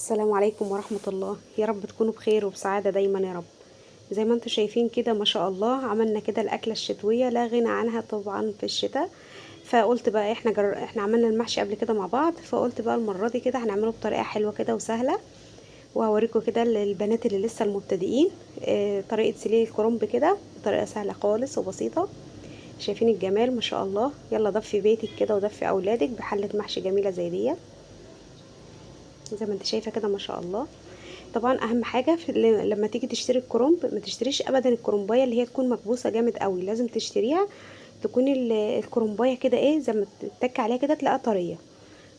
السلام عليكم ورحمة الله. يا رب تكونوا بخير وبسعادة دايما يا رب. زي ما انتم شايفين كده ما شاء الله عملنا كده الأكلة الشتوية لا غنى عنها طبعا في الشتاء. فقلت بقى احنا عملنا المحشي قبل كده مع بعض، فقلت بقى المرة دي كده هنعمله بطريقة حلوة كده وسهلة. وهوريكم كده للبنات اللي لسه المبتدئين طريقة سليق الكرنب كده بطريقة سهلة خالص وبسيطة. شايفين الجمال ما شاء الله. يلا دفي بيتك كده ودفي أولادك بحلة محشي جميلة زي دي. زي ما انت شايفة كده ما شاء الله. طبعا اهم حاجه لما تيجي تشتري الكرنب ما تشتريش ابدا الكرنبايه اللي هي تكون مكبوسه جامد قوي، لازم تشتريها تكون الكرنبايه كده زي ما تتك عليها كده تلاقيها طريه.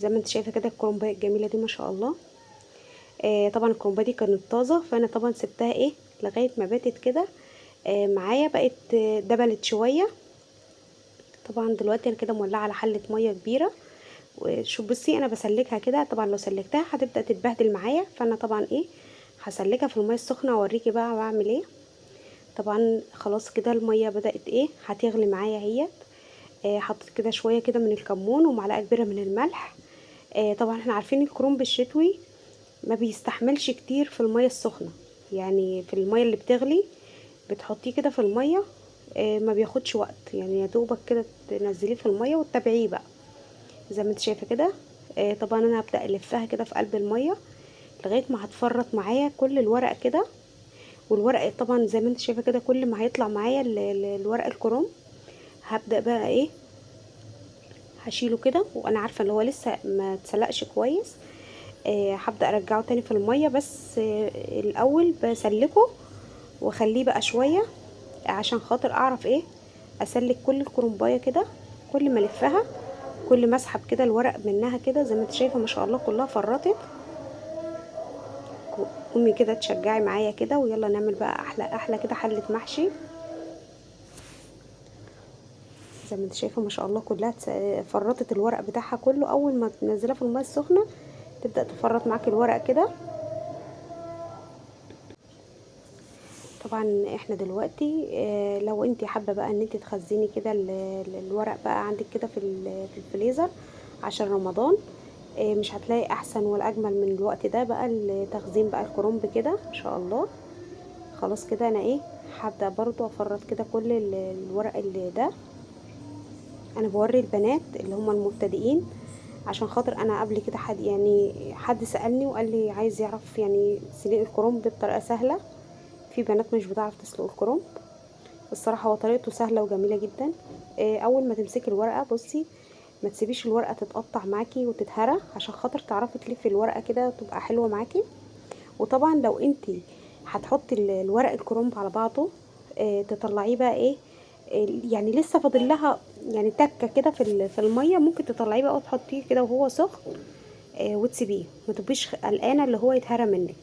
زي ما انت شايفه كده الكرنبايه الجميله دي ما شاء الله. طبعا الكرنبايه دي كانت طازه، فانا طبعا سبتها لغايه ما باتت كده. معايا بقت دبلت شويه. طبعا دلوقتي انا كده مولعه على حله ميه كبيره. وشوف بصي انا بسلكها كده، طبعا لو سلكتها هتبدا تتبهدل معايا، فانا طبعا هسلكها في الميه السخنه واوريكي بقى بعمل ايه. طبعا خلاص كده الميه بدات هتغلي معايا اهيت. حطيت كده شويه كده من الكمون ومعلقه كبيره من الملح. طبعا احنا عارفين الكرنب الشتوي ما بيستحملش كتير في الميه السخنه، يعني في الميه اللي بتغلي بتحطيه كده في الميه. ما بياخدش وقت، يعني يا دوبك كده تنزليه في الميه وتتابعيه بقى زي ما انت شايفه كده. طبعا انا هبدا الفها كده في قلب الميه لغايه ما هتفرط معايا كل الورق كده. والورق طبعا زي ما انت شايفه كده كل ما هيطلع معايا الورق الكرنب هبدا بقى هشيله كده، وانا عارفه اللي هو لسه ما اتسلقش كويس. هبدا ارجعه تاني في الميه، بس الاول بسلكه واخليه بقى شويه عشان خاطر اعرف اسلك كل الكرنبايه كده. كل ما الفها كل ما اسحب كده الورق منها كده زي ما انت شايفه ما شاء الله كلها فرطت. قومي كده تشجعي معايا كده ويلا نعمل بقى احلى احلى كده حله محشي. زي ما انت شايفه ما شاء الله كلها فرطت الورق بتاعها كله. اول ما تنزلها في الميه السخنه تبدا تفرط معاكي الورق كده. طبعا احنا دلوقتي لو انت حابه بقى ان انت تخزني كده الورق بقى عندك كده في الفريزر عشان رمضان، مش هتلاقي احسن ولا اجمل من الوقت ده بقى لتخزين بقى الكرنب كده ان شاء الله. خلاص كده انا هبدا برضو افرط كده كل الورق اللي ده. انا بوري البنات اللي هم المبتدئين عشان خاطر انا قبل كده حد سألني وقال لي عايز يعرف يعني سلق الكرنب بطريقه سهله. في بنات مش بتعرف تسلق الكرنب. الصراحه هو طريقته سهله وجميله جدا. اول ما تمسكي الورقه بصي ما تسيبيش الورقه تتقطع معاكي وتتهرى عشان خاطر تعرفي تلفي الورقه كده تبقى حلوه معاكي. وطبعا لو انتي هتحطي الورق الكرنب على بعضه تطلعيه بقى يعني لسه فاضل لها يعني تكه كده في الميه، ممكن تطلعيه بقى وتحطيه كده وهو سخن وتسيبيه، ما تبقيش قلقانه اللي هو يتهرى منك.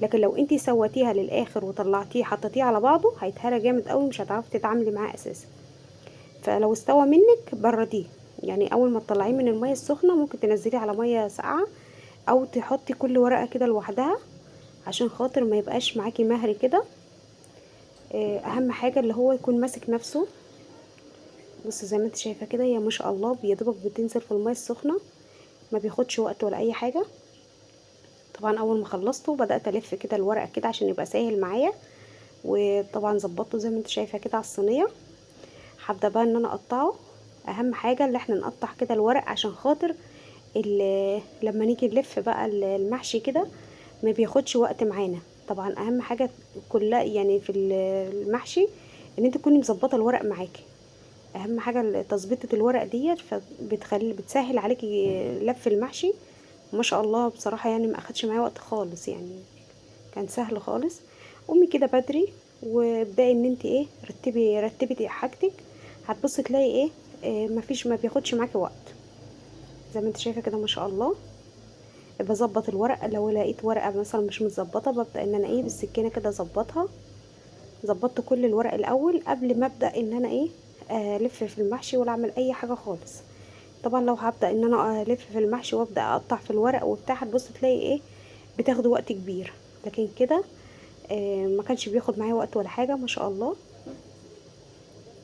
لكن لو انتي سويتيها للاخر وطلعتيه حطيتيه على بعضه هيتهرى جامد قوي، مش هتعرفي تتعاملي معاه اساسا. فلو استوى منك برديه، يعني اول ما تطلعيه من الميه السخنه ممكن تنزليه على ميه ساقعه او تحطي كل ورقه كده لوحدها عشان خاطر ما يبقاش معاكي مهري كده. اهم حاجه اللي هو يكون ماسك نفسه. بص زي ما انت شايفه كده هي ما شاء الله بيدوبك بتنزل في الميه السخنه، ما بياخدش وقت ولا اي حاجه. طبعا اول ما خلصته بدات الف كده الورق كده عشان يبقى سهل معايا. وطبعا ظبطته زي ما انت شايفه كده على الصينيه. هبدا بقى ان انا اقطعه. اهم حاجه اللي احنا نقطع كده الورق عشان خاطر لما نيجي نلف بقى المحشي كده ما بياخدش وقت معانا. طبعا اهم حاجه كلها يعني في المحشي ان انت تكوني مظبطه الورق معاكي. اهم حاجه تظبيطه الورق ديت بتسهل عليكي لف المحشي. ما شاء الله بصراحه يعني ما اخدش معايا وقت خالص، يعني كان سهل خالص. قومي كده بدري وابداي ان انت رتبي حاجتك. هتبصي تلاقي ما بياخدش معاكي وقت. زي ما انت شايفه كده ما شاء الله. بظبط الورقه، لو لقيت ورقه مثلا مش متظبطه ببدا ان انا بالسكينه كده اظبطها. ظبطت كل الورق الاول قبل ما ابدا ان انا الف في المحشي ولا اعمل اي حاجه خالص. طبعا لو هبدا ان انا الف في المحشي وابدا اقطع في الورق وبتاع هتبص تلاقي بتاخد وقت كبير. لكن كده ما كانش بياخد معايا وقت ولا حاجه ما شاء الله.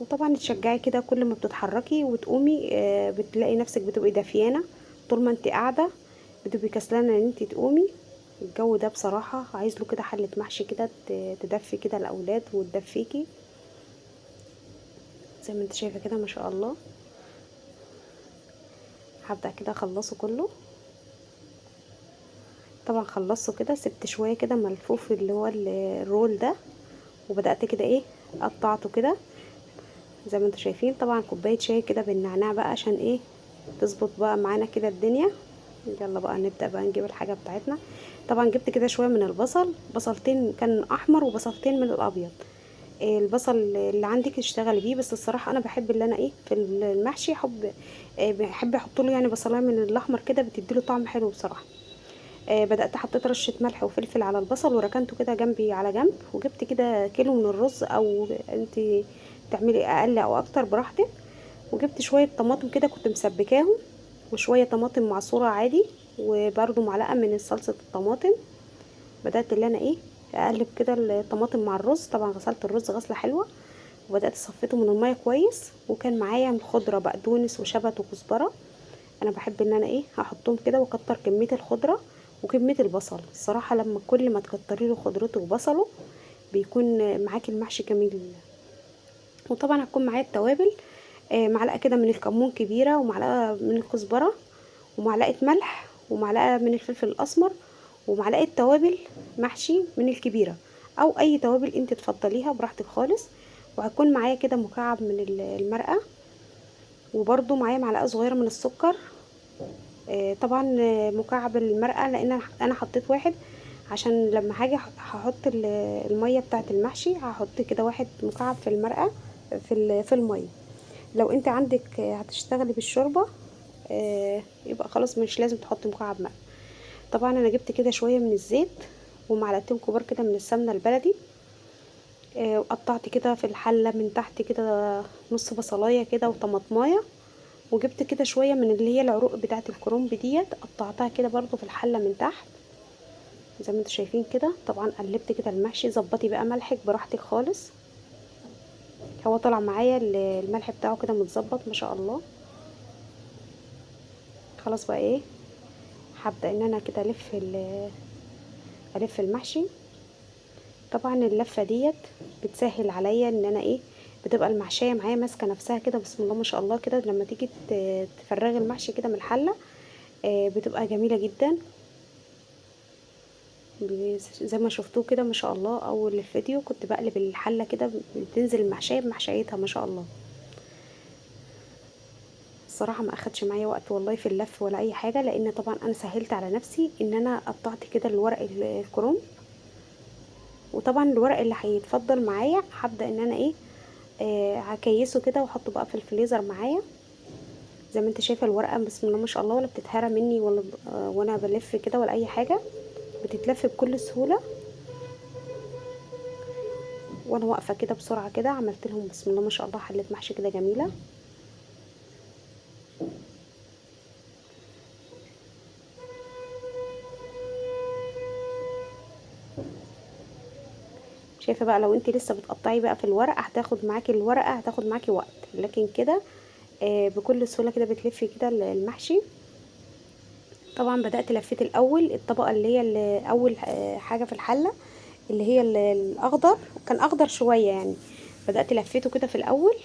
وطبعا تشجعي كده كل ما بتتحركي وتقومي بتلاقي نفسك بتبقي دافيانه. طول ما انت قاعده بتبقي كسلانه ان انت تقومي. الجو ده بصراحة عايز له كده حلة محشي كده تدفي كده الاولاد وتدفيكي زي ما انت شايفة كده ما شاء الله. هبدأ كده اخلصه كله. طبعا خلصته كده، سبت شوية كده ملفوف اللي هو الرول ده، وبدأت كده ايه قطعته كده زي ما انتوا شايفين. طبعا كوباية شاي كده بالنعناع بقى عشان ايه تظبط بقى معانا كده الدنيا. يلا بقى نبدأ بقى نجيب الحاجة بتاعتنا. طبعا جبت كده شوية من البصل، بصلتين كان احمر وبصلتين من الابيض. البصل اللي عندك اشتغلي بيه، بس الصراحة انا بحب اللي انا ايه في المحشي بحب احط له يعني بصلايه من الاحمر كده بتديله طعم حلو بصراحة. بدأت حطيت رشة ملح وفلفل على البصل وركنته كده جنبي على جنب، وجبت كده كيلو من الرز، او انت تعملي اقل او اكتر براحتك. وجبت شوية طماطم كده كنت مسبكاهم، وشوية طماطم معصورة عادي، وبرده معلقة من صلصة الطماطم. بدأت اللي انا ايه اقلب كده الطماطم مع الرز. طبعا غسلت الرز غسلة حلوة، وبدأت صفيته من المية كويس. وكان معايا الخضرة بقدونس وشبت وكزبرة. انا بحب ان انا ايه هحطهم كده واكتر كميه الخضره وكميه البصل. الصراحه لما كل ما تكتري له خضرته وبصله بيكون معاكي المحشي جميل. وطبعا هتكون معايا التوابل، معلقه كده من الكمون كبيره، ومعلقه من الكزبره، ومعلقه ملح، ومعلقه من الفلفل الاسمر، ومعلقه توابل محشي من الكبيره، او اي توابل انت تفضليها براحتك خالص. وهتكون معايا كده مكعب من المرقه، وبرده معايا معلقه صغيره من السكر. طبعا مكعب المرقه لان انا حطيت واحد، عشان لما هاجي هحط الميه بتاعه المحشي هحط كده واحد مكعب في المرقه في الميه. لو انت عندك هتشتغلي بالشوربه يبقى خلاص مش لازم تحطي مكعب مرقه. طبعا انا جبت كده شويه من الزيت ومعلقتين كبار كده من السمنه البلدي. وقطعت كده في الحله من تحت كده نص بصلايه كده وطماطمايه. وجبت كده شويه من اللي هي العروق بتاعه الكرنب ديت، قطعتها كده برضو في الحله من تحت زي ما انتوا شايفين كده. طبعا قلبت كده المحشي. ظبطي بقى ملحك براحتك خالص. هو طلع معايا الملح بتاعه كده متظبط ما شاء الله. خلاص بقى ايه هبدا ان انا كده الف المحشي. طبعا اللفه ديت بتسهل عليا ان انا ايه بتبقى المحشيه معايا ماسكه نفسها كده بسم الله ما شاء الله كده. لما تيجي تفرغي المحشي كده من الحله بتبقى جميله جدا. زي ما شفتوه كده ما شاء الله اول الفيديو كنت بقلب الحله كده بتنزل المحشيه بمحشيتها ما شاء الله. الصراحه ما اخدش معايا وقت والله في اللف ولا اي حاجه، لان طبعا انا سهلت على نفسي ان انا قطعت كده الورق الكرنب. وطبعا الورق اللي هيتفضل معايا هبدا ان انا ايه هكيسه كده واحطه بقى في الفريزر معايا. زي ما انت شايفه الورقه بسم الله ما شاء الله ولا بتتهرى مني ولا وانا بلف كده ولا اي حاجه، بتتلف بكل سهوله. وانا واقفه كده بسرعه كده عملت لهم بسم الله ما شاء الله حله محشي كده جميله. شايفه بقى لو انت لسه بتقطعي بقى في الورقه هتاخد معاكي الورقه هتاخد معاكي وقت، لكن كده بكل سهوله كده بتلفي كده المحشي. طبعا بدات لفيت الاول الطبقه اللي هي اول حاجه في الحله اللي هي الاخضر، كان اخضر شويه يعني. بدات لفيته كده في الاول،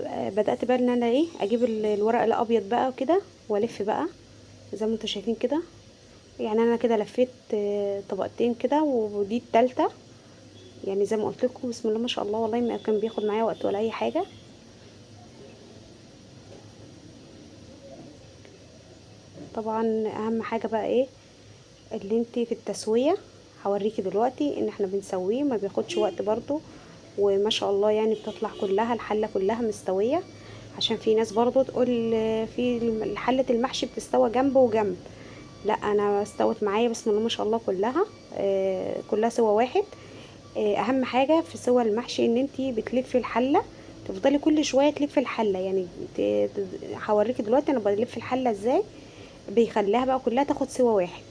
بدات بقى ان انا ايه اجيب الورق الابيض بقى وكده والف بقى زي ما انتم شايفين كده. يعني انا كده لفيت طبقتين كده ودي التالتة. يعني زي ما قلت لكم بسم الله ما شاء الله والله ما كان بياخد معايا وقت ولا اي حاجه. طبعا اهم حاجه بقى ايه اللي انت في التسويه هوريكي دلوقتي ان احنا بنسويه ما بياخدش وقت برضو. وما شاء الله يعني بتطلع كلها الحله كلها مستويه. عشان في ناس برضو تقول في حله المحشي بتستوى جنب وجنب، لا انا استوت معايا بسم الله ما شاء الله كلها كلها سوا واحد. اهم حاجه في سوى المحشي ان انتي بتلفي الحله، تفضلي كل شويه تلفي الحله يعني. هوريكي دلوقتي انا بلف الحله ازاي بيخليها بقى كلها تاخد سوا واحد.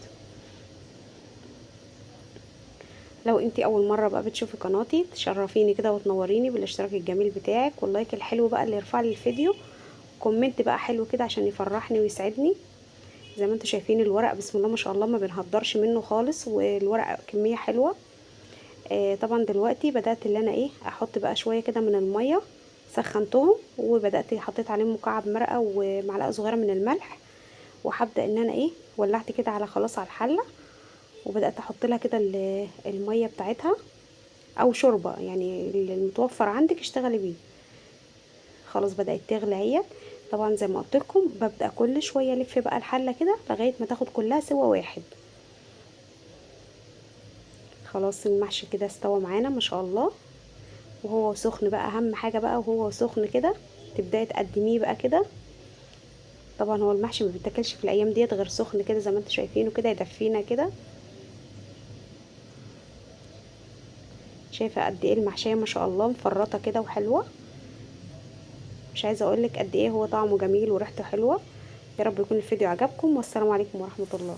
لو انتي اول مره بقى بتشوفي قناتي تشرفيني كده وتنوريني بالاشتراك الجميل بتاعك واللايك الحلو بقى اللي يرفع لي الفيديو. كومنت بقى حلو كده عشان يفرحني ويسعدني. زي ما انتوا شايفين الورق بسم الله ما شاء الله ما بنهدرش منه خالص، والورق كمية حلوة. طبعا دلوقتي بدأت اللي انا احط بقى شوية كده من المية، سخنتهم وبدأت حطيت عليهم مكعب مرقة ومعلقة صغيرة من الملح، وهبدأ ان انا ولعت كده على خلاص على الحلة، وبدأت احط لها كده المية بتاعتها او شوربة، يعني المتوفر عندك اشتغلي بيه. خلاص بدأت تغلي اهيت. طبعا زي ما قلت لكم ببدأ كل شوية الف بقى الحلة كده لغاية ما تاخد كلها سوا واحد. خلاص المحشي كده استوى معانا ما شاء الله، وهو سخن بقى اهم حاجة بقى، وهو سخن كده تبدأي تقدميه بقى كده. طبعا هو المحشي ما بيتاكلش في الايام ديت غير سخن كده، زي ما انتم شايفينه كده يدفينا كده. شايفه قد ايه المحشيه ما شاء الله مفرطه كده وحلوه، مش عايزه اقولك قد ايه هو طعمه جميل وريحته حلوه. يا رب يكون الفيديو عجبكم، والسلام عليكم ورحمه الله.